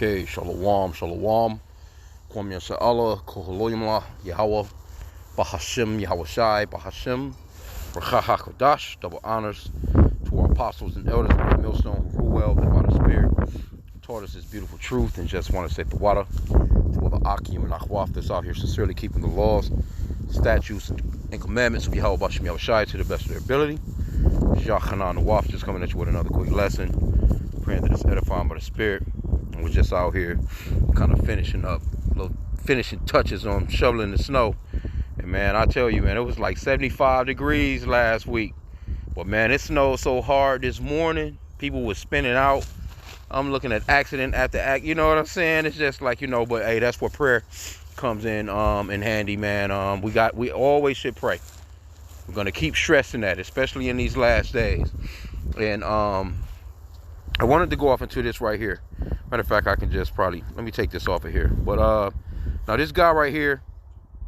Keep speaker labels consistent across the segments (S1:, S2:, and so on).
S1: Okay, shalom, shalom. Kwam Yasha'Allah, Koholoyimla, Yahweh, Bahashim, Yahweh Shai, Bahashim, Rachaha Kodash, double honors to our apostles and elders of the millstone who rule well, live by the Spirit, taught us this beautiful truth, and just want to say the water to all the H.I.M and Akhwaf that's out here sincerely keeping the laws, statutes, and commandments of Yahweh Bahashim, Yahweh Shai to the best of their ability. Shah Hanan Nawaf just coming at you with another quick lesson, praying that it's edifying by the Spirit. And we're just out here kind of finishing up, little finishing touches on shoveling the snow. And man, I tell you, man, it was like 75 degrees last week. But man, it snowed so hard this morning, people were spinning out. I'm looking at accident after act, you know what I'm saying? It's just like, you know, but hey, that's where prayer comes in handy, man. We always should pray. We're gonna keep stressing that, especially in these last days. And I wanted to go off into this right here. Matter of fact, I can just probably, let me take this off of here. But now this guy right here,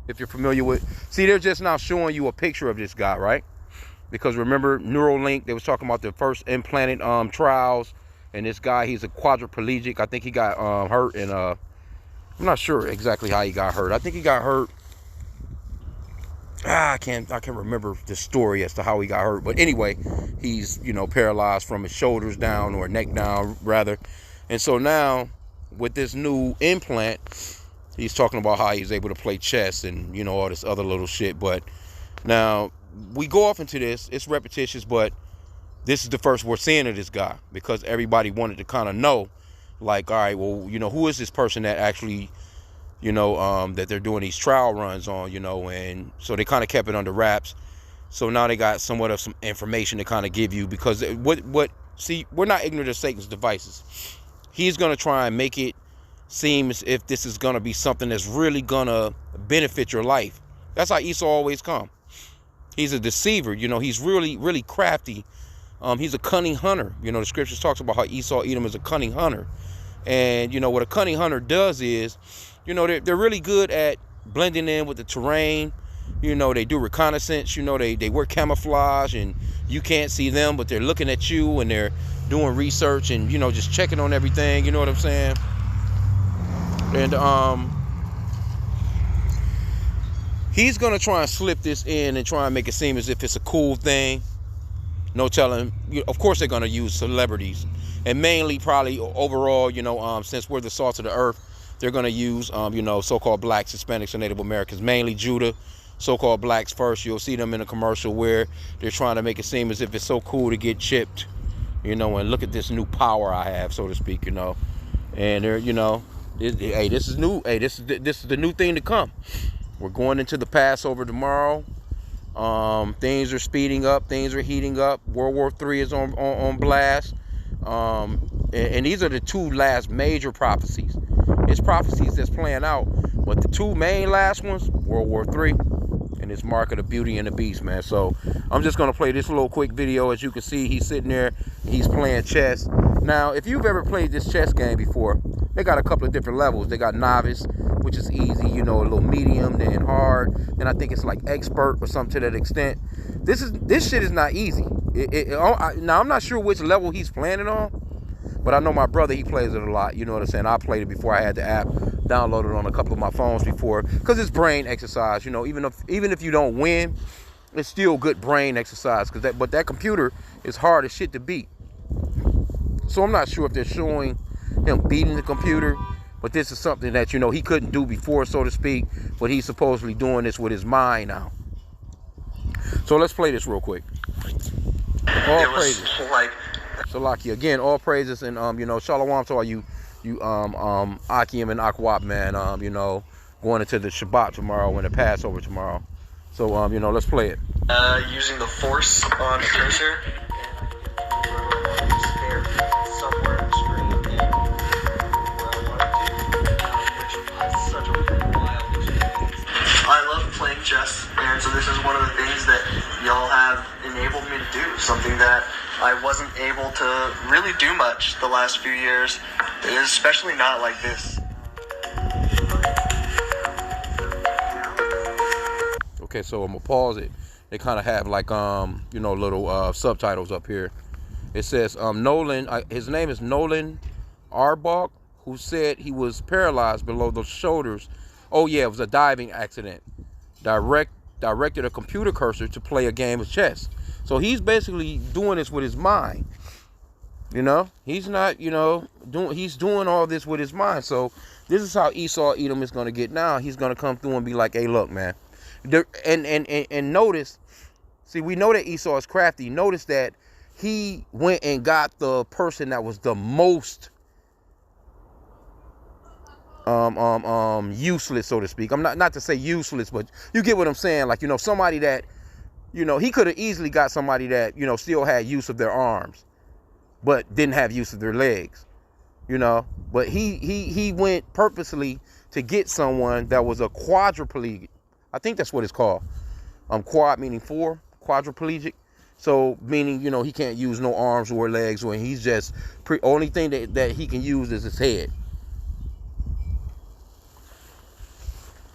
S1: if you're familiar with, see, they're just now showing you a picture of this guy, right? Because remember, Neuralink, they was talking about the first implanted trials, and this guy, he's a quadriplegic. I think he got hurt, and I'm not sure exactly how he got hurt. I think he got hurt. I can't remember the story as to how he got hurt, but anyway, he's, you know, paralyzed from his shoulders down, or neck down rather. And so now with this new implant, he's talking about how he's able to play chess and, you know, all this other little shit. But now we go off into this, it's repetitious, but this is the first we're seeing of this guy, because everybody wanted to kind of know, like, all right, well, you know, who is this person that actually, you know, that they're doing these trial runs on, you know, and so they kind of kept it under wraps. So now they got somewhat of some information to kind of give you, because see, we're not ignorant of Satan's devices. He's going to try and make it seem as if this is going to be something that's really going to benefit your life. That's how Esau always come. He's a deceiver, you know, he's really, really crafty. He's a cunning hunter. You know, the scriptures talks about how Esau, Edom is a cunning hunter. And, you know, what a cunning hunter does is, you know, they're really good at blending in with the terrain. You know, they do reconnaissance. You know, they wear camouflage, and you can't see them, but they're looking at you, and they're doing research and, you know, just checking on everything. You know what I'm saying? And he's going to try and slip this in and try and make it seem as if it's a cool thing. No telling. Of course, they're going to use celebrities, and mainly probably overall, you know, since we're the salt of the earth, they're going to use, you know, so-called blacks, Hispanics, and Native Americans, mainly Judah, so-called blacks first. You'll see them in a commercial where they're trying to make it seem as if it's so cool to get chipped, you know, and look at this new power I have, so to speak, you know. And they're, you know, hey, this is new. Hey, this is the new thing to come. We're going into the Passover tomorrow. Things are speeding up. Things are heating up. World War III is on blast. And these are the two last major prophecies. It's prophecies that's playing out, but the two main last ones, World War III and this mark of the Beauty and the Beast, man. So I'm just gonna play this little quick video. As you can see, he's sitting there, he's playing chess. Now, if you've ever played this chess game before, they got a couple of different levels. They got novice, which is easy, you know, a little medium, then hard, then I think it's like expert or something to that extent. This shit is not easy. Now I'm not sure which level he's playing it on, but I know my brother, he plays it a lot. You know what I'm saying? I played it before. I had the app downloaded on a couple of my phones before, because it's brain exercise. You know, even if you don't win, it's still good brain exercise. But that computer is hard as shit to beat. So I'm not sure if they're showing him beating the computer, but this is something that, you know, he couldn't do before, so to speak. But he's supposedly doing this with his mind now. So let's play this real quick. All praises. Salaki again, all praises, and you know, shalom to all you H.I.M and Akhwaf, man. You know, going into the Shabbat tomorrow and the Passover tomorrow. So you know, let's play it.
S2: Using the force on the cursor. Somewhere in the screen, and such a wild experience. I love playing chess, and so this is one of the things that y'all have enabled me to do. Something that I wasn't able to really do much the last few years, especially not like this.
S1: Okay, so I'm gonna pause it. They kind of have like you know, little subtitles up here. It says Nolan. His name is Nolan Arbach, who said he was paralyzed below the shoulders. Oh yeah, it was a diving accident. Directed a computer cursor to play a game of chess. So he's basically doing this with his mind. You know, he's not, he's doing all this with his mind. So this is how Esau Edom is going to get now. He's going to come through and be like, hey, look, man. And notice, see, we know that Esau is crafty. Notice that he went and got the person that was the most useless, so to speak. I'm not to say useless, but you get what I'm saying. Like, somebody that, he could have easily got somebody that, still had use of their arms, but didn't have use of their legs, but he went purposely to get someone that was a quadriplegic. I think that's what it's called. Quad meaning four, quadriplegic. So meaning, he can't use no arms or legs, or he's just only thing that he can use is his head.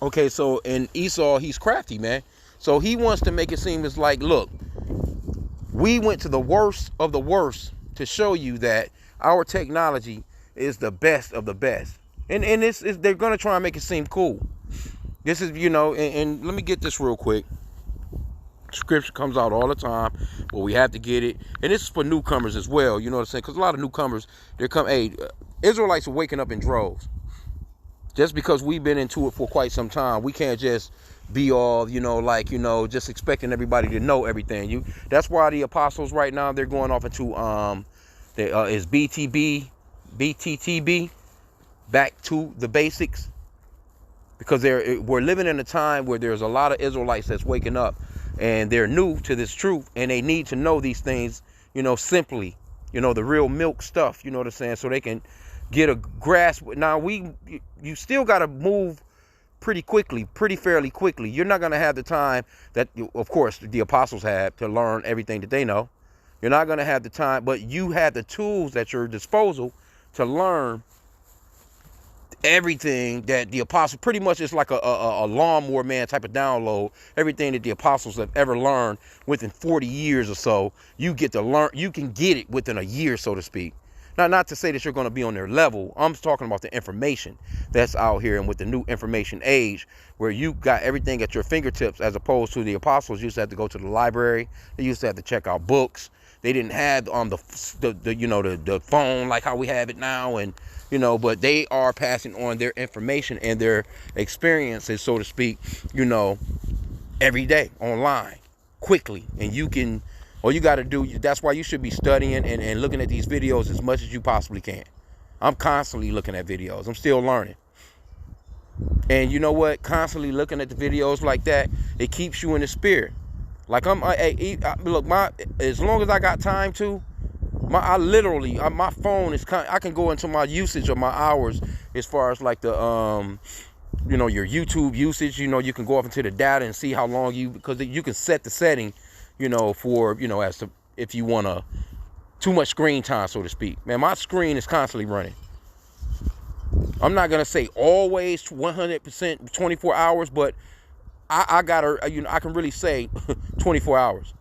S1: Okay, so in Esau, he's crafty, man. So he wants to make it seem as like, look, we went to the worst of the worst to show you that our technology is the best of the best. And they're going to try and make it seem cool. This is, and let me get this real quick. Scripture comes out all the time, but we have to get it. And this is for newcomers as well, you know what I'm saying? Because a lot of newcomers, Israelites are waking up in droves. Just because we've been into it for quite some time, we can't just be all, just expecting everybody to know everything. That's why the apostles right now, they're going off into is BTTB, back to the basics. Because we're living in a time where there's a lot of Israelites that's waking up, and they're new to this truth, and they need to know these things, simply, the real milk stuff, you know what I'm saying, so they can get a grasp. Now you still got to move pretty fairly quickly. You're not going to have the time that, of course, the apostles had to learn everything that they know. You're not going to have the time, but you have the tools at your disposal to learn everything that the apostles, pretty much it's like a lawnmower man type of download. Everything that the apostles have ever learned within 40 years or so, you get to learn. You can get it within a year, so to speak. Now, not to say that you're going to be on their level. I'm talking about the information that's out here, and with the new information age, where you got everything at your fingertips, as opposed to the apostles used to have to go to the library. They used to have to check out books. They didn't have the phone like how we have it now, and but they are passing on their information and their experiences, so to speak, every day online, quickly, and you can. All you got to do, that's why you should be studying and looking at these videos as much as you possibly can. I'm constantly looking at videos. I'm still learning. And you know what? Constantly looking at the videos like that, it keeps you in the spirit. Like look, as long as I got time to, my phone is, I can go into my usage of my hours as far as like the, your YouTube usage. You can go off into the data and see how long because you can set the setting, for, as to, if you want too much screen time, so to speak. Man, my screen is constantly running. I'm not going to say always 100% 24 hours, but I can really say 24 hours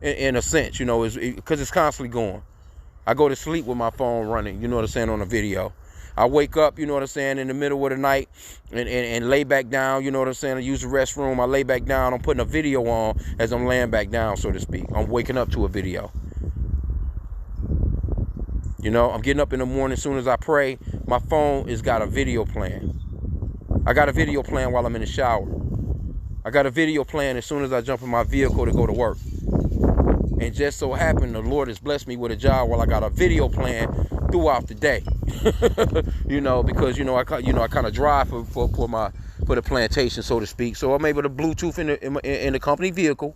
S1: in a sense, because it's constantly going. I go to sleep with my phone running, you know what I'm saying, on a video. I wake up, you know what I'm saying, in the middle of the night and lay back down, you know what I'm saying. I use the restroom, I lay back down, I'm putting a video on as I'm laying back down, so to speak. I'm waking up to a video. I'm getting up in the morning as soon as I pray. My phone has got a video playing. I got a video playing while I'm in the shower. I got a video playing as soon as I jump in my vehicle to go to work. And just so happened, the Lord has blessed me with a job while I got a video playing throughout the day. Because I kind of drive for the plantation, so to speak. So I'm able to Bluetooth in the company vehicle,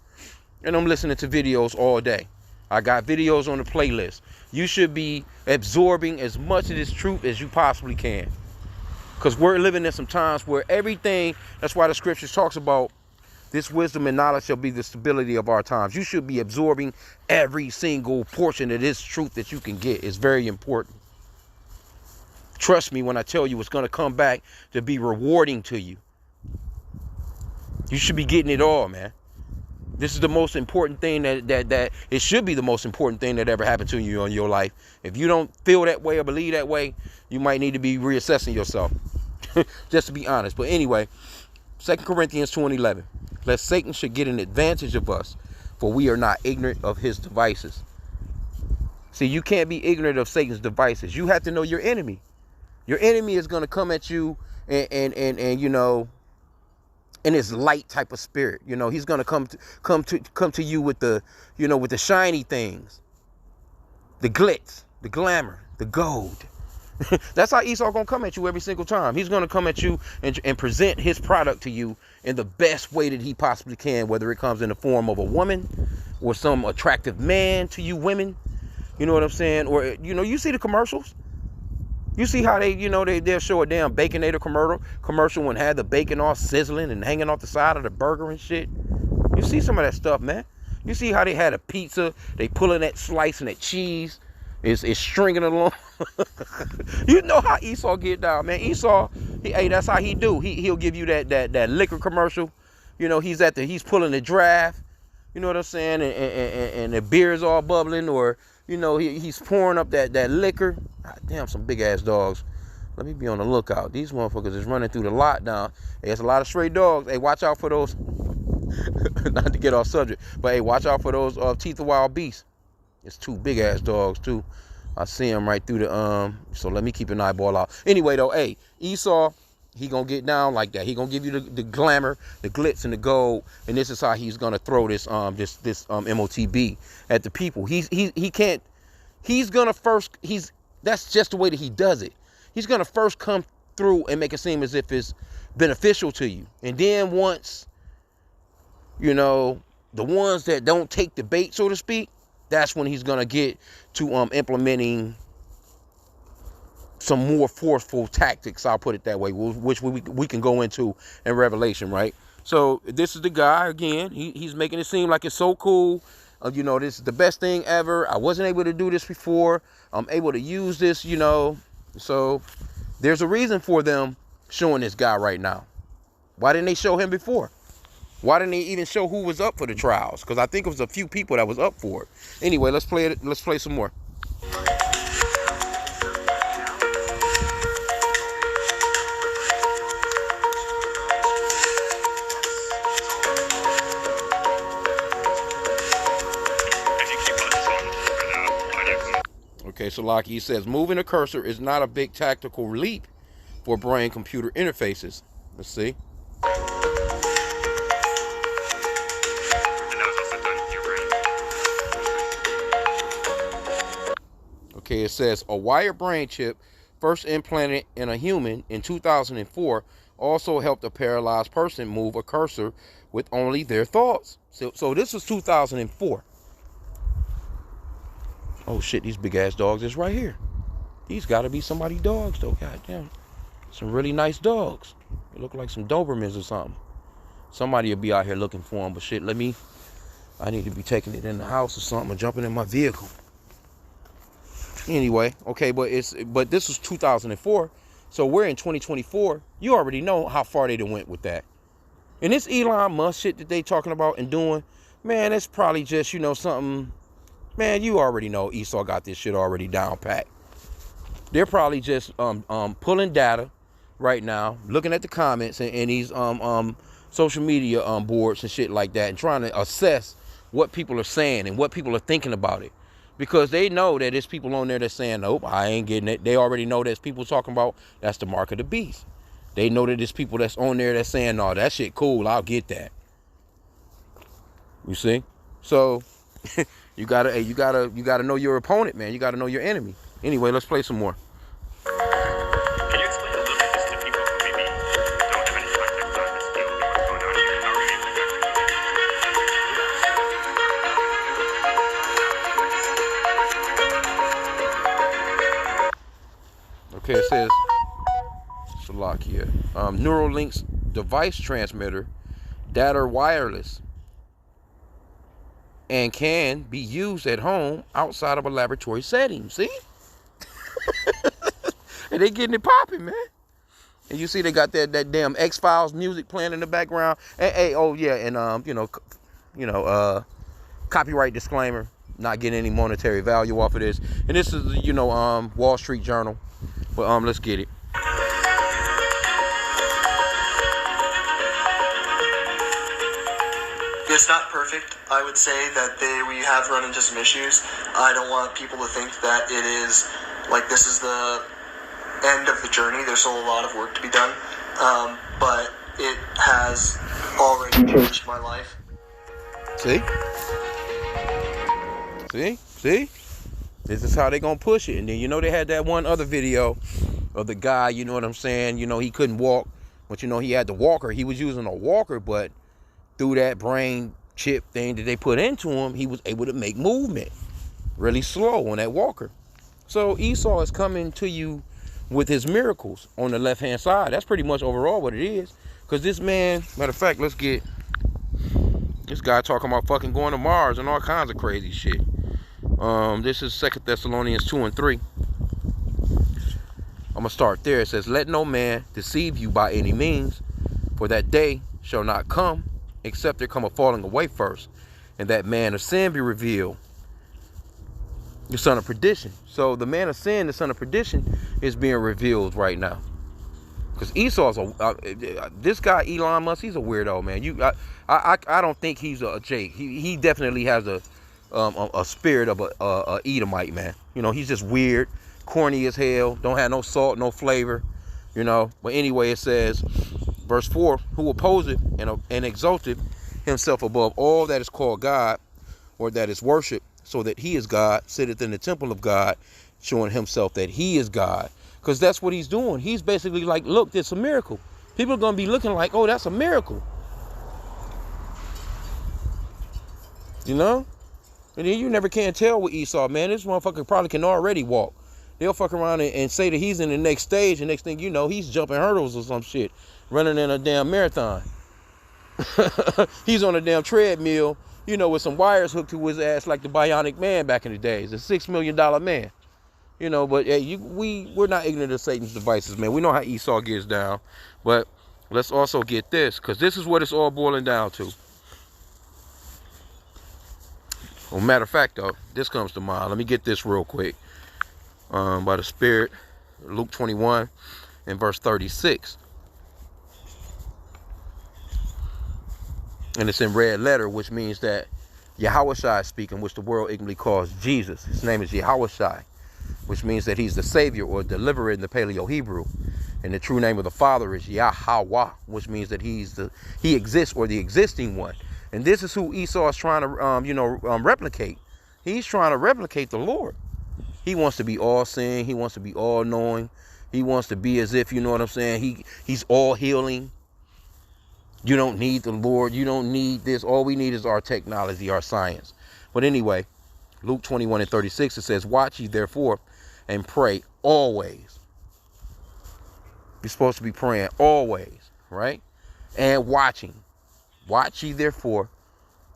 S1: and I'm listening to videos all day. I got videos on the playlist. You should be absorbing as much of this truth as you possibly can, because we're living in some times where everything. That's why the scriptures talks about this wisdom and knowledge shall be the stability of our times. You should be absorbing every single portion of this truth that you can get. It's very important. Trust me when I tell you it's going to come back to be rewarding to you. You should be getting it all, man. This is the most important thing that it should be the most important thing that ever happened to you in your life. If you don't feel that way or believe that way, You might need to be reassessing yourself. Just to be honest. But anyway, 2 Corinthians 2:11. Lest Satan should get an advantage of us, for we are not ignorant of his devices. See, you can't be ignorant of Satan's devices. You have to know your enemy. Your enemy is going to come at you and you know, in his light type of spirit. You know, he's going to come to you with the, you know, with the shiny things, the glitz, the glamour, the gold. That's how Esau gonna come at you every single time. He's gonna come at you and present his product to you in the best way that he possibly can, whether it comes in the form of a woman or some attractive man to you women. You know what I'm saying? Or, you know, you see the commercials. You see how they, you know, they'll show a damn Baconator commercial and have the bacon all sizzling and hanging off the side of the burger and shit. You see some of that stuff, man. You see how they had a pizza, they pulling that slice and that cheese is stringing along. You know how Esau get down, man. Esau, hey, that's how he do. He'll give you that liquor commercial. You know, he's pulling the draft. You know what I'm saying? And the beer's all bubbling, or, you know, he's pouring up that liquor. God damn, some big ass dogs. Let me be on the lookout. These motherfuckers is running through the lot now. Hey, there's a lot of stray dogs. Hey, watch out for those. Not to get off subject, but hey, watch out for those teeth of wild beasts. It's two big ass dogs too. I see them right through the so let me keep an eyeball out. Anyway though, hey, Esau, he gonna get down like that. He gonna give you the glamour, the glitz and the gold, and this is how he's gonna throw this MOTB at the people. That's just the way that he does it. He's gonna first come through and make it seem as if it's beneficial to you, and then once, you know, the ones that don't take the bait, so to speak, that's when he's gonna get to implementing some more forceful tactics. I'll put it that way, which we can go into in Revelation, right? So this is the guy again. He's making it seem like it's so cool. You know, this is the best thing ever. I wasn't able to do this before. I'm able to use this. You know, so there's a reason for them showing this guy right now. Why didn't they show him before? Why didn't they even show who was up for the trials? Because I think it was a few people that was up for it. Anyway, let's play it. Let's play some more. Okay, so like he says, moving a cursor is not a big tactical leap for brain-computer interfaces. Let's see. Okay, it says a wire brain chip first implanted in a human in 2004 also helped a paralyzed person move a cursor with only their thoughts. So this was 2004. Oh shit, these big ass dogs is right here. These gotta be somebody's dogs though. God damn. Some really nice dogs. They look like some Dobermans or something. Somebody will be out here looking for them, but shit, I need to be taking it in the house or something or jumping in my vehicle. Anyway, okay, but this was 2004, so we're in 2024. You already know how far they done went with that. And this Elon Musk shit that they talking about and doing, man, it's probably just, you know, something. Man, you already know Esau got this shit already down pat. They're probably just pulling data right now, looking at the comments and these social media boards and shit like that, and trying to assess what people are saying and what people are thinking about it. Because they know that there's people on there that's saying, nope, I ain't getting it. They already know there's people talking about that's the mark of the beast. They know that there's people that's on there that's saying, no, that shit cool, I'll get that. You see? So you gotta know your opponent, man. You gotta know your enemy. Anyway, let's play some more.
S3: Can you explain a little bit just to people who maybe don't have any context on this field and what's going on here? How are we able to
S1: Okay, it says Salakia. Neuralink's device transmitter, data wireless, and can be used at home outside of a laboratory setting. See? And they getting it popping, man. And you see they got that damn X-Files music playing in the background. Hey, oh yeah, and copyright disclaimer, not getting any monetary value off of this. And this is, Wall Street Journal. But let's get it.
S2: It's not perfect. I would say that we have run into some issues. I don't want people to think that it is like this is the end of the journey. There's still a lot of work to be done, but it has already changed my life.
S1: See? This is how they gonna push it. And then, you know, they had that one other video of the guy, you know what I'm saying? You know, he couldn't walk, but, you know, he had the walker. He was using a walker, but through that brain chip thing that they put into him, he was able to make movement really slow on that walker. So Esau is coming to you with his miracles on the left-hand side. That's pretty much overall what it is. Because this man, matter of fact, let's get this guy talking about fucking going to Mars and all kinds of crazy shit. This is 2 Thessalonians 2 and 3. I'm going to start there. It says, let no man deceive you by any means, for that day shall not come, except there come a falling away first, and that man of sin be revealed, the son of perdition. So the man of sin, the son of perdition, is being revealed right now. Because Esau's this guy Elon Musk, he's a weirdo, man. I don't think he's a Jake. He definitely has a spirit of a Edomite, man. You know, he's just weird, corny as hell, don't have no salt, no flavor, you know. But anyway, it says, verse 4, who opposeth and exalted himself above all that is called God, or that is worshipped, so that he is God, sitteth in the temple of God, showing himself that he is God. Because that's what he's doing. He's basically like, look, there's a miracle. People are going to be looking like, oh, that's a miracle. You know? And then you never can tell with Esau, man. This motherfucker probably can already walk. They'll fuck around and say that he's in the next stage, and next thing you know, he's jumping hurdles or some shit, running in a damn marathon. He's on a damn treadmill, you know, with some wires hooked to his ass like the Bionic Man back in the days, a $6 million man. You know, but hey, we're not ignorant of Satan's devices, man. We know how Esau gets down. But let's also get this, because this is what it's all boiling down to. Well, matter of fact, though, this comes to mind. Let me get this real quick. By the Spirit, Luke 21 and verse 36. And it's in red letter, which means that Yahushua is speaking, which the world ignorantly calls Jesus. His name is Yahushua, which means that he's the Savior or deliverer in the Paleo Hebrew. And the true name of the Father is Yahweh, which means that he exists, or the existing one. And this is who Esau is trying to, replicate. He's trying to replicate the Lord. He wants to be all seeing. He wants to be all knowing. He wants to be as if, you know what I'm saying, he's all healing. You don't need the Lord. You don't need this. All we need is our technology, our science. But anyway, Luke 21 and 36, it says, watch ye therefore and pray always. You're supposed to be praying always, right? And watching. Watch ye therefore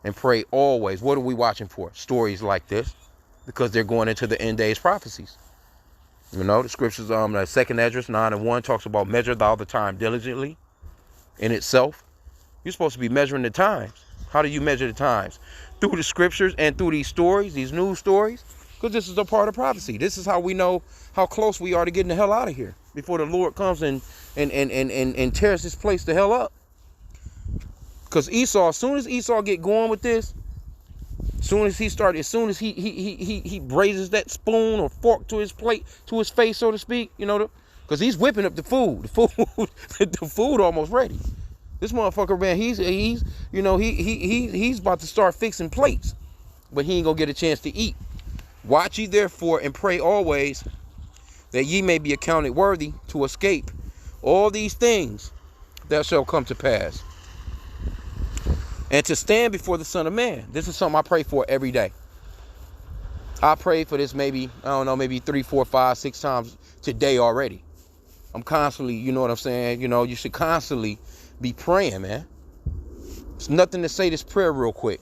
S1: and pray always. What are we watching for? Stories like this, because they're going into the end days prophecies. You know, the scriptures, the 2 Esdras 9 and 1 talks about measure thou the time diligently in itself. You're supposed to be measuring the times. How do you measure the times? Through the scriptures and through these stories, these news stories, because this is a part of prophecy. This is how we know how close we are to getting the hell out of here before the Lord comes and tears this place the hell up. Because Esau, as soon as Esau get going with this, as soon as he raises that spoon or fork to his plate, to his face, so to speak, you know, because he's whipping up the food. The food almost ready. This motherfucker, man, he's about to start fixing plates, but he ain't gonna get a chance to eat. Watch ye therefore and pray always, that ye may be accounted worthy to escape all these things that shall come to pass, and to stand before the Son of Man. This is something I pray for every day. I pray for this maybe 3, 4, 5, 6 times today already. I'm constantly, you know what I'm saying? You know, you should constantly be praying, man. It's nothing to say this prayer real quick.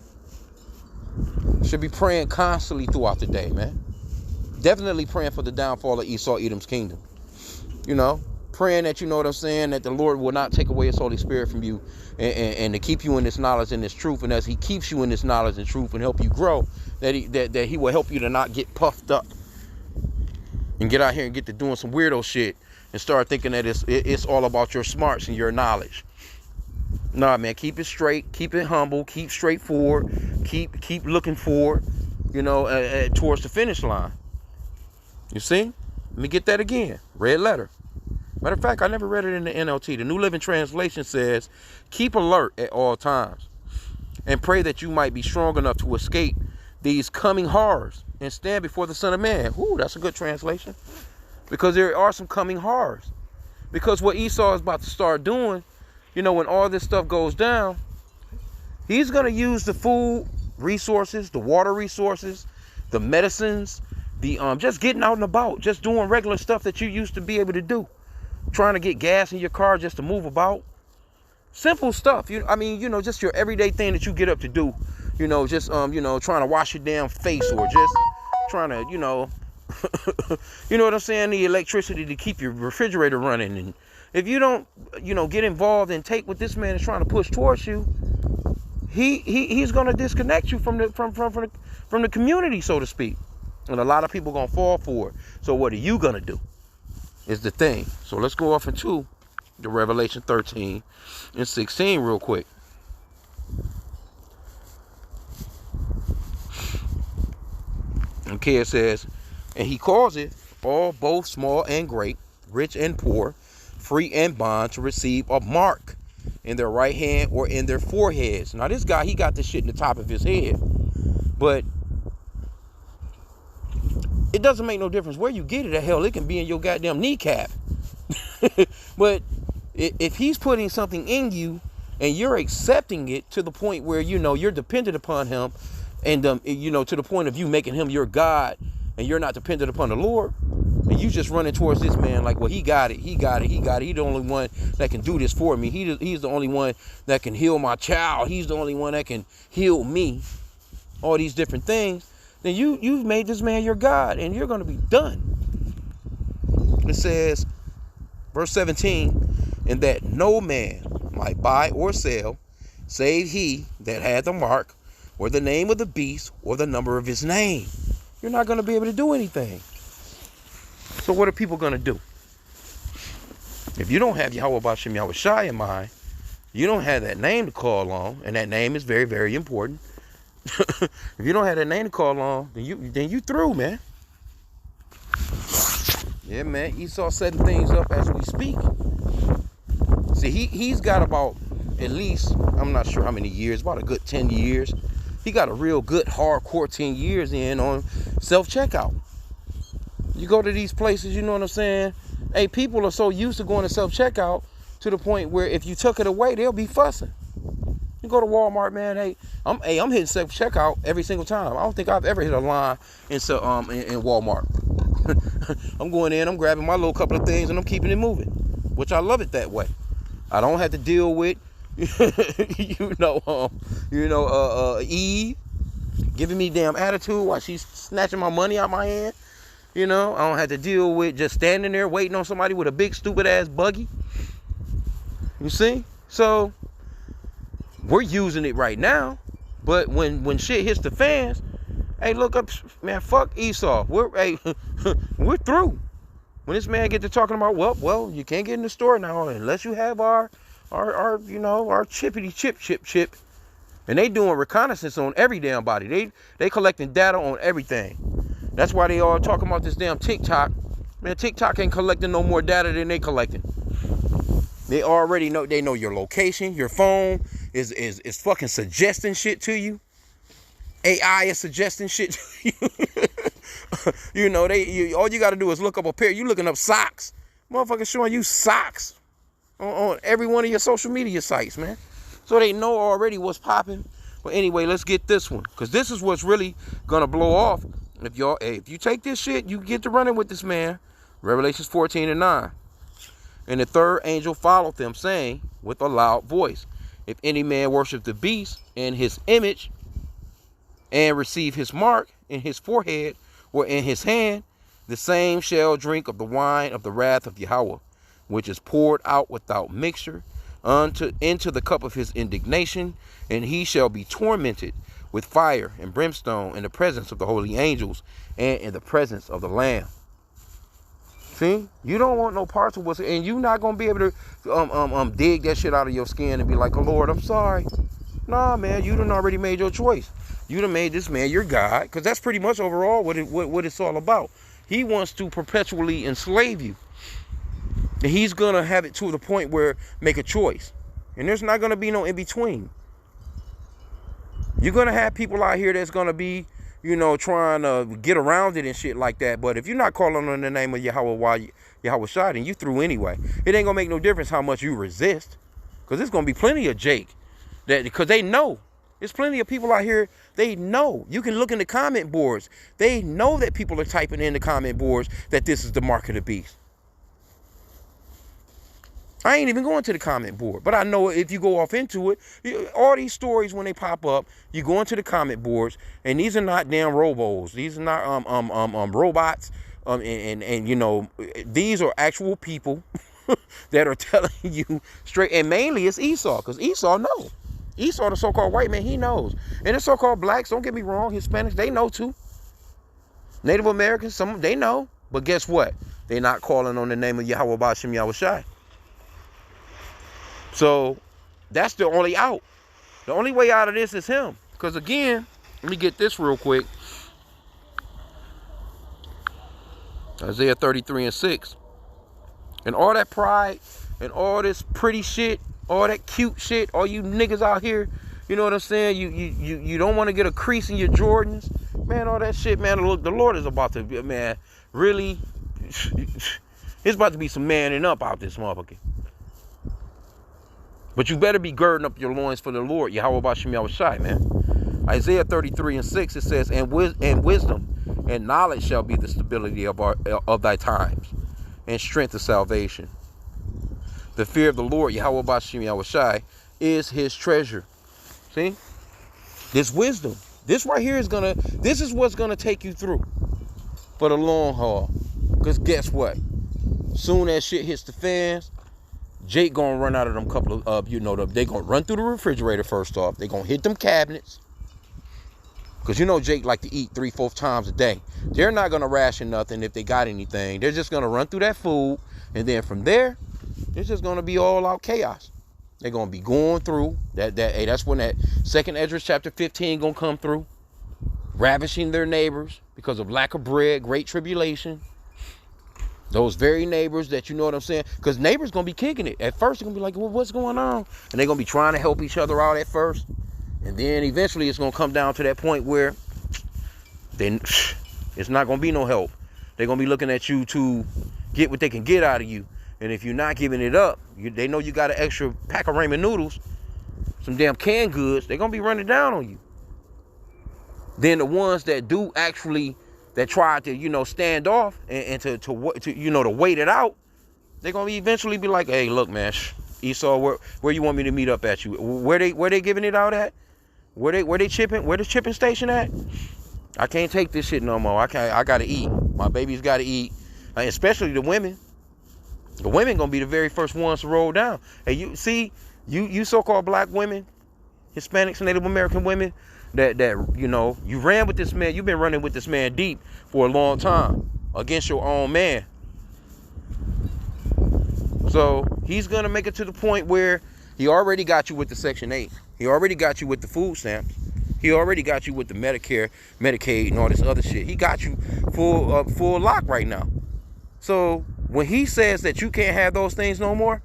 S1: You should be praying constantly throughout the day, man. Definitely praying for the downfall of Esau, Edom's kingdom. You know, praying that, you know what I'm saying, that the Lord will not take away his Holy Spirit from you and to keep you in this knowledge and this truth. And as he keeps you in this knowledge and truth and help you grow, that he will help you to not get puffed up. and get out here and get to doing some weirdo shit and start thinking that it's all about your smarts and your knowledge. Nah, man, keep it straight, keep it humble, keep straightforward, keep looking forward, towards the finish line. You see? Let me get that again. Red letter. Matter of fact, I never read it in the NLT. The New Living Translation says, keep alert at all times and pray that you might be strong enough to escape these coming horrors and stand before the Son of Man. Ooh, that's a good translation. Because there are some coming horrors. Because what Esau is about to start doing, when all this stuff goes down, he's going to use the food resources, the water resources, the medicines, the just getting out and about, just doing regular stuff that you used to be able to do. Trying to get gas in your car just to move about. Simple stuff. Just your everyday thing that you get up to do. Just trying to wash your damn face, or just trying to, you know what I'm saying, the electricity to keep your refrigerator running. And if you don't, get involved and take what this man is trying to push towards you, he's going to disconnect you from the community, so to speak. And a lot of people going to fall for it. So what are you going to do is the thing. So let's go off into the Revelation 13 and 16 real quick. Okay, it says, and he causeth all, both small and great, rich and poor, free and bond, to receive a mark in their right hand or in their foreheads. Now this guy, he got this shit in the top of his head, but it doesn't make no difference where you get it. The hell, it can be in your goddamn kneecap. But if he's putting something in you and you're accepting it to the point where, you're dependent upon him, and, to the point of you making him your God, and you're not dependent upon the Lord, and you just running towards this man like, well, he got it. He's the only one that can do this for me. He's the only one that can heal my child. He's the only one that can heal me. All these different things. Then you've made this man your God, and you're going to be done. It says, verse 17, and that no man might buy or sell, save he that had the mark, or the name of the beast, or the number of his name. You're not going to be able to do anything. So what are people going to do? If you don't have Yahweh B'Shem Yahweh Shai in mind, you don't have that name to call on, and that name is very, very important. If you don't have that name to call on, then you through, man. Yeah, man. Esau setting things up as we speak. See, he's got about, at least, I'm not sure how many years, about a good 10 years. He got a real good hardcore 10 years in on self-checkout. You go to these places, you know what I'm saying? Hey, people are so used to going to self-checkout to the point where if you took it away, they'll be fussing. You go to Walmart, man. Hey, I'm hitting self-checkout every single time. I don't think I've ever hit a line in Walmart. I'm going in, I'm grabbing my little couple of things, and I'm keeping it moving, which I love it that way. I don't have to deal with, Eve giving me damn attitude while she's snatching my money out my hand. I don't have to deal with just standing there waiting on somebody with a big stupid ass buggy. You see? So we're using it right now, but when shit hits the fans, hey, look up, man, fuck Esau. We're through. When this man get to talking about, well, you can't get in the store now unless you have our chippity chip. And they doing reconnaissance on every damn body. They collecting data on everything. That's why they all talking about this damn TikTok. Man, TikTok ain't collecting no more data than they collecting. They already know, they know your location, your phone is fucking suggesting shit to you. AI is suggesting shit to you. All you got to do is look up a pair. You looking up socks. Motherfucker showing you socks on every one of your social media sites, man. So they know already what's popping. But anyway, let's get this one, because this is what's really going to blow off. If you take this shit, you get to running with this man. Revelations 14:9. And the third angel followed them, saying with a loud voice, if any man worship the beast and his image, and receive his mark in his forehead or in his hand, the same shall drink of the wine of the wrath of Yahweh, which is poured out without mixture into the cup of his indignation, and he shall be tormented with fire and brimstone in the presence of the holy angels and in the presence of the Lamb. See, you don't want no parts of what's, and you're not gonna be able to dig that shit out of your skin and be like, oh Lord, I'm sorry. Nah, man, you done already made your choice. You done made this man your God, because that's pretty much overall what it's all about. He wants to perpetually enslave you. And he's gonna have it to the point where make a choice, and there's not gonna be no in between. You're gonna have people out here that's gonna be, you know, trying to get around it and shit like that. But if you're not calling on the name of Yahweh Shai, then you through anyway. It ain't gonna make no difference how much you resist, because there's gonna be plenty of Jake that, because they know. There's plenty of people out here, they know. You can look in the comment boards. They know that people are typing in the comment boards that this is the mark of the beast. I ain't even going to the comment board, but I know if you go off into it, all these stories when they pop up, you go into the comment boards, and these are not damn robos. These are not robots, and you know, these are actual people that are telling you straight. And mainly it's Esau, because Esau knows. Esau, the so-called white man, he knows. And the so-called blacks, don't get me wrong, Hispanics, they know too. Native Americans, some they know, but guess what? They're not calling on the name of Yahweh B'Shem Yahweh Shai. So that's the only out. The only way out of this is him. Because again, let me get this real quick. Isaiah 33:6. And all that pride and all this pretty shit, all that cute shit, all you niggas out here, you know what I'm saying? You don't want to get a crease in your Jordans. Man, all that shit, man, the Lord is about to, man, really, it's about to be some manning up out this motherfucker. But you better be girding up your loins for the Lord, Yahweh B'Shem Yahweh Shai, man. Isaiah 33:6, it says, and wisdom and knowledge shall be the stability of thy times, and strength of salvation. The fear of the Lord, Yahweh B'Shem Yahweh Shai, is his treasure. See? This wisdom. This right here this is what's gonna take you through for the long haul. Because guess what? Soon as shit hits the fans, Jake gonna run out of them couple of, you know, they gonna run through the refrigerator first off. They gonna hit them cabinets. Because you know Jake like to eat 3-4 times a day. They're not gonna ration nothing if they got anything. They're just gonna run through that food. And then from there, it's just gonna be all out chaos. They're gonna be going through that. Hey, that's when that 2nd Esdras chapter 15 gonna come through. Ravishing their neighbors because of lack of bread, great tribulation. Those very neighbors that, you know what I'm saying? Because neighbors going to be kicking it. At first, they're going to be like, well, what's going on? And they're going to be trying to help each other out at first. And then eventually it's going to come down to that point where then it's not going to be no help. They're going to be looking at you to get what they can get out of you. And if you're not giving it up, they know you got an extra pack of ramen noodles, some damn canned goods, they're going to be running down on you. Then the ones that do actually, that try to, you know, stand off and to you know, to wait it out, they're gonna eventually be like, hey, look, man, Esau, where you want me to meet up at you? Where they giving it out at? Where they chipping? Where the chipping station at? I can't take this shit no more. I gotta eat. My baby's gotta eat. Especially the women. The women gonna be the very first ones to roll down. Hey, you see, you so-called black women, Hispanics, Native American women, that you know, you ran with this man. You've been running with this man deep for a long time against your own man. So he's gonna make it to the point where he already got you with the Section 8. He already got you with the food stamps. He already got you with the Medicare, Medicaid, and all this other shit. He got you full lock right now. So when he says that you can't have those things no more,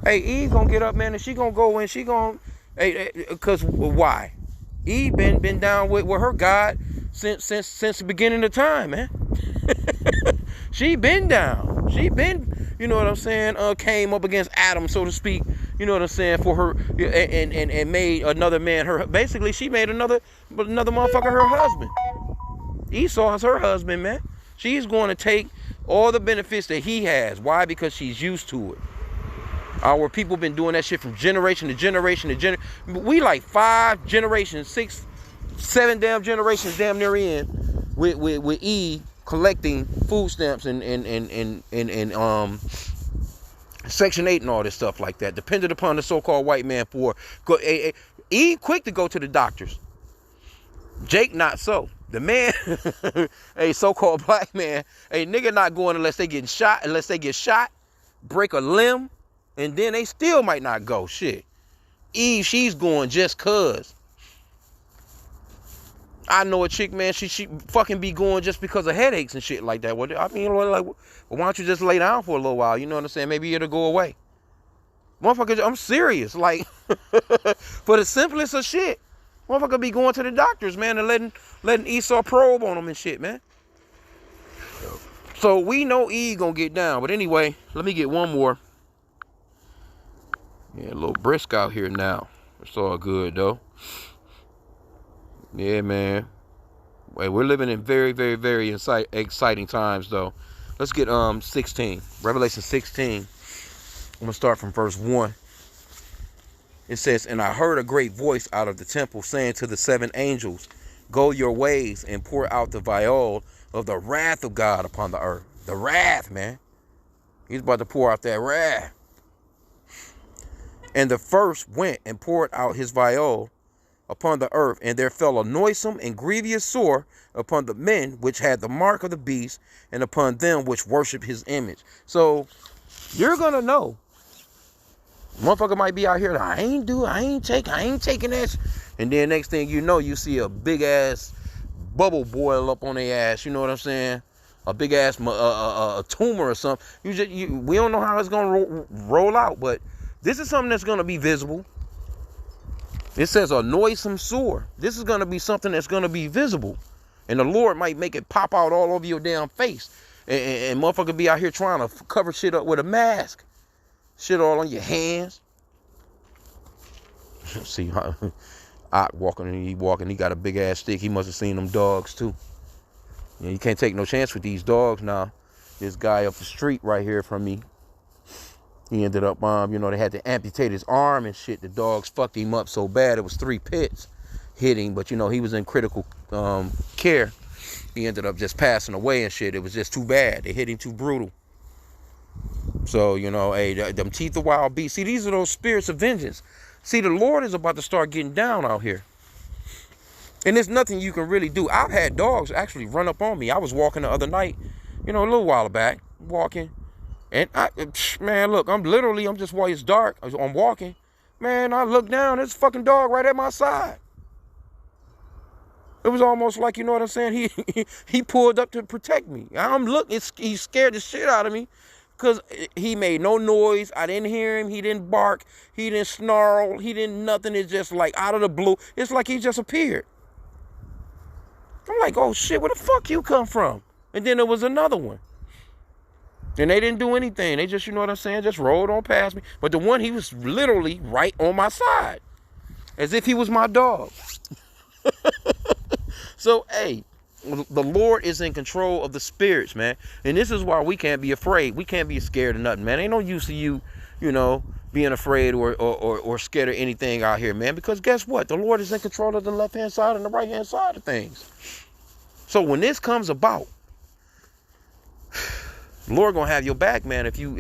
S1: hey, Eve gonna get up, man, and she gonna go and she gonna. Hey, because why? Eve been down with her God since the beginning of time, man. She been down. She been, you know what I'm saying, came up against Adam, so to speak, you know what I'm saying, for her, and made another man her, basically she made another motherfucker her husband. Esau's her husband, man. She's going to take all the benefits that he has. Why? Because she's used to it. Our people been doing that shit from generation to generation to generation. We like 5 generations, 6, 7 damn generations damn near in with E collecting food stamps and Section 8 and all this stuff like that, dependent upon the so-called white man for E quick to go to the doctors. Jake not so. The man, a so-called black man, a nigga not going unless they get shot, break a limb, and then they still might not go. Shit. Eve, she's going just cuz. I know a chick, man, she fucking be going just because of headaches and shit like that. Well, I mean, like, well, why don't you just lay down for a little while? You know what I'm saying? Maybe it'll go away. Motherfucker, I'm serious. Like, for the simplest of shit. Motherfucker be going to the doctors, man, and letting Esau probe on them and shit, man. So we know E gonna get down. But anyway, let me get one more. Yeah, a little brisk out here now. It's all good, though. Yeah, man. Wait, we're living in very, very, very exciting times, though. Let's get 16. Revelation 16. I'm going to start from verse 1. It says, "And I heard a great voice out of the temple saying to the 7 angels, Go your ways and pour out the vial of the wrath of God upon the earth." The wrath, man. He's about to pour out that wrath. "And the first went and poured out his vial upon the earth, and there fell a noisome and grievous sore upon the men which had the mark of the beast, and upon them which worship his image." So you're gonna know. Motherfucker might be out here, I ain't taking that. And then next thing you know, you see a big ass bubble boil up on their ass. You know what I'm saying? A big ass a tumor or something. We don't know how it's gonna roll out, but this is something that's gonna be visible. It says a noisome sore. This is going to be something that's going to be visible. And the Lord might make it pop out all over your damn face. And motherfucker be out here trying to cover shit up with a mask. Shit all on your hands. See, Ock walking, he got a big ass stick. He must have seen them dogs too. Yeah, you can't take no chance with these dogs now. This guy up the street right here from me, he ended up, they had to amputate his arm and shit. The dogs fucked him up so bad. It was 3 pits hitting, but, he was in critical care. He ended up just passing away and shit. It was just too bad. They hit him too brutal. So, hey, them teeth of wild beasts. See, these are those spirits of vengeance. See, the Lord is about to start getting down out here. And there's nothing you can really do. I've had dogs actually run up on me. I was walking the other night, a little while back, walking. And man, look, I'm just while it's dark, I'm walking. Man, I look down, there's a fucking dog right at my side. It was almost like, you know what I'm saying? He pulled up to protect me. I'm looking, he scared the shit out of me because he made no noise. I didn't hear him. He didn't bark. He didn't snarl. He didn't nothing. It's just like out of the blue. It's like he just appeared. I'm like, oh shit, where the fuck you come from? And then there was another one. And they didn't do anything. They just, just rolled on past me. But the one, he was literally right on my side. As if he was my dog. So, hey, the Lord is in control of the spirits, man. And this is why we can't be afraid. We can't be scared of nothing, man. Ain't no use to you, being afraid or scared of anything out here, man. Because guess what? The Lord is in control of the left-hand side and the right-hand side of things. So when this comes about, the Lord gonna have your back, man. If you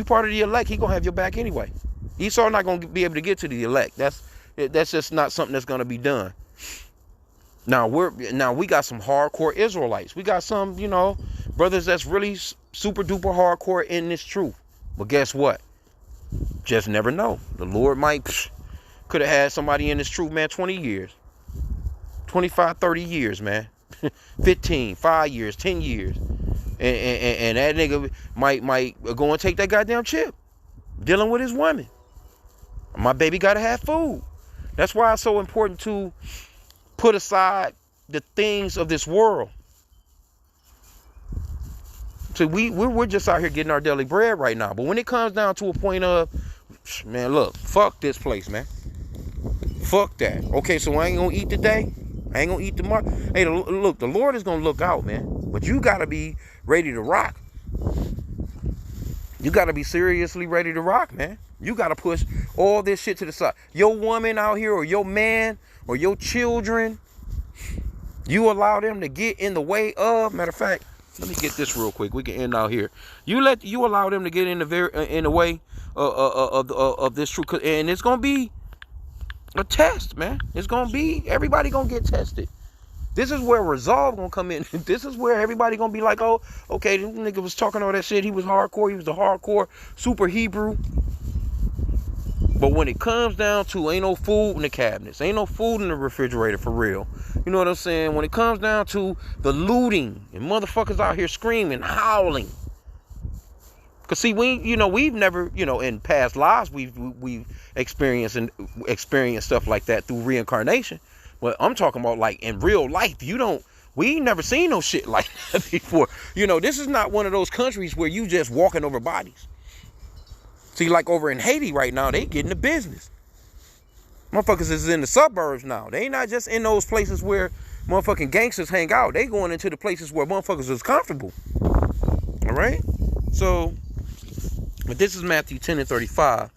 S1: part of the elect, he gonna have your back anyway. Esau not gonna be able to get to the elect. That's just not something that's gonna be done. Now we got some hardcore Israelites. We got some, brothers that's really super duper hardcore in this truth. But guess what? Just never know. The Lord could have had somebody in this truth, man, 20 years. 25, 30 years, man. 15, 5 years, 10 years. And that nigga might go and take that goddamn chip. Dealing with his woman. My baby gotta have food. That's why it's so important to put aside the things of this world. So we're just out here getting our daily bread right now. But when it comes down to a point of, man, look, fuck this place, man. Fuck that. Okay, so I ain't gonna eat today. I ain't gonna eat tomorrow. Hey, look, the Lord is gonna look out, man. But you gotta be ready to rock. You gotta be seriously ready to rock, man. You gotta push all this shit to the side. Your woman out here, or your man, or your children, you allow them to get in the way of. Matter of fact, let me get this real quick. We can end out here. You allow them to get in the way of this truth, and it's gonna be a test, man. It's gonna be, everybody gonna get tested. This is where resolve gonna come in. This is where everybody gonna be like, oh, okay, this nigga was talking all that shit. He was hardcore. He was the hardcore super Hebrew. But when it comes down to ain't no food in the cabinets, ain't no food in the refrigerator for real. You know what I'm saying? When it comes down to the looting and motherfuckers out here screaming, howling. Cause see, we've never, in past lives we've experienced stuff like that through reincarnation. But I'm talking about like in real life, we ain't never seen no shit like that before. This is not one of those countries where you just walking over bodies. See, like over in Haiti right now, they getting the business. Motherfuckers is in the suburbs now. They not just in those places where motherfucking gangsters hang out. They going into the places where motherfuckers is comfortable. All right? So, but this is Matthew 10 and 35.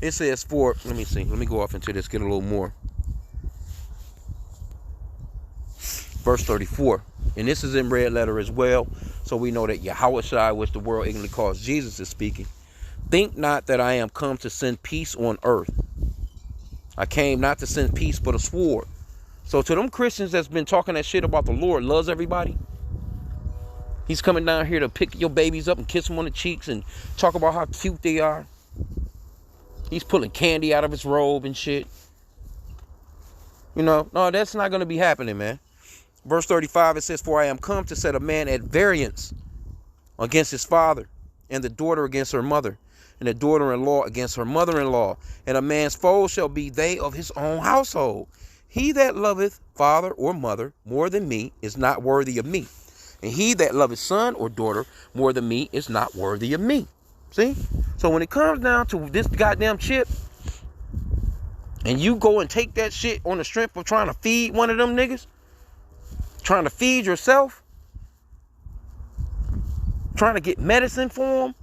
S1: It says let me see. Let me go off into this, get a little more. Verse 34. And this is in red letter as well. So we know that Yahushua, which the world ignorantly calls Jesus, is speaking. Think not that I am come to send peace on earth. I came not to send peace, but a sword. So to them Christians that's been talking that shit about the Lord loves everybody, he's coming down here to pick your babies up and kiss them on the cheeks and talk about how cute they are. He's pulling candy out of his robe and shit. No, that's not going to be happening, man. Verse 35, it says, for I am come to set a man at variance against his father, and the daughter against her mother, and the daughter-in-law against her mother-in-law. And a man's foes shall be they of his own household. He that loveth father or mother more than me is not worthy of me. And he that loveth son or daughter more than me is not worthy of me. See? So when it comes down to this goddamn chip, and you go and take that shit on the strength of trying to feed one of them niggas, trying to feed yourself, trying to get medicine for them,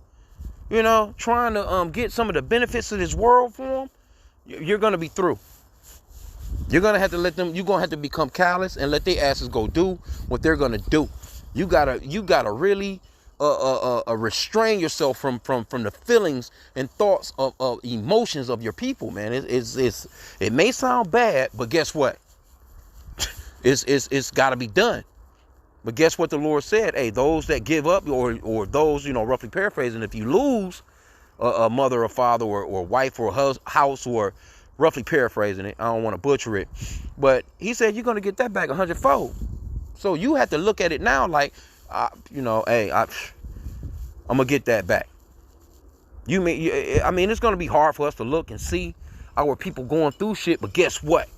S1: trying to get some of the benefits of this world for them, you're going to be through. You're going to have to you're going to have to become callous and let their asses go do what they're going to do. You gotta really restrain yourself from the feelings and thoughts of emotions of your people, man. It may sound bad, but guess what? It's got to be done. But guess what the Lord said? Hey, those that give up, or those, roughly paraphrasing, if you lose a mother or father or wife or house, or roughly paraphrasing it, I don't want to butcher it, but he said you're going to get that back 100-fold. So you have to look at it now like, hey, I'm going to get that back. It's going to be hard for us to look and see our people going through shit, but guess what?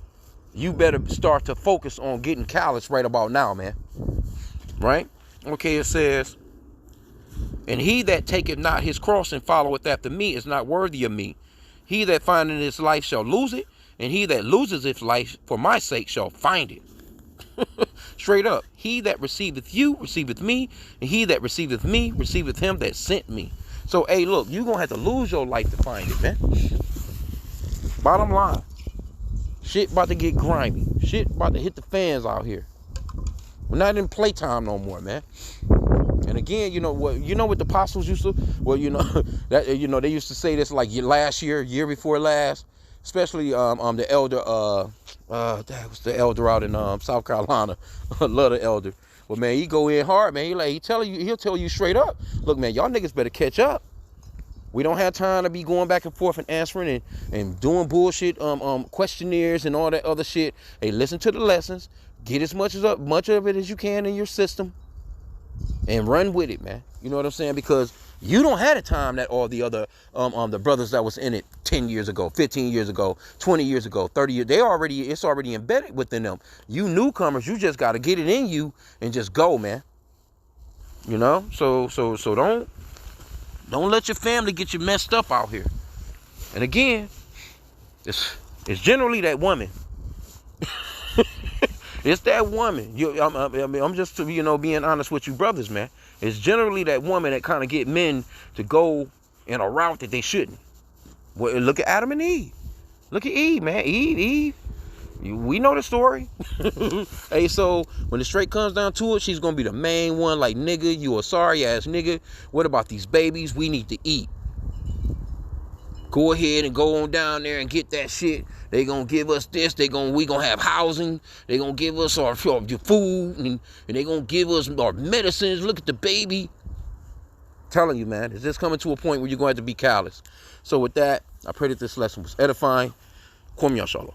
S1: You better start to focus on getting callous right about now, man. Right? Okay, it says, and he that taketh not his cross and followeth after me is not worthy of me. He that findeth his life shall lose it, and he that loses his life for my sake shall find it. Straight up. He that receiveth you receiveth me, and he that receiveth me receiveth him that sent me. So, hey, look, you're going to have to lose your life to find it, man. Bottom line. Shit about to get grimy. Shit about to hit the fans out here. We're not in playtime no more, man. And again, what the apostles used to, that they used to say this like last year before last, especially the elder that was the elder out in South Carolina. I love the elder. Well, man, he go in hard, man. He'll tell you straight up, look, man, y'all niggas better catch up. We don't have time to be going back and forth and answering and doing bullshit questionnaires and all that other shit. Hey, listen to the lessons. Get as much of it as you can in your system and run with it, man. You know what I'm saying? Because you don't have the time that all the other the brothers that was in it 10 years ago, 15 years ago, 20 years ago, 30 years, it's already embedded within them. You newcomers, you just got to get it in you and just go, man. So don't let your family get you messed up out here. And again, it's generally that woman. It's that woman. I'm just being honest with you brothers, man. It's generally that woman that kind of get men to go in a route that they shouldn't. Well, look at Adam and Eve. Look at Eve, man. Eve. We know the story. Hey, so when the straight comes down to it, she's going to be the main one. Like, nigga, you a sorry ass nigga. What about these babies? We need to eat. Go ahead and go on down there and get that shit They gonna give us this. We gonna have housing. They gonna give us our food, and they gonna give us our medicines. Look at the baby. Telling you, man, is this coming to a point where you're going to have to be callous? So with that, I pray that this lesson was edifying. Kwam Yashala.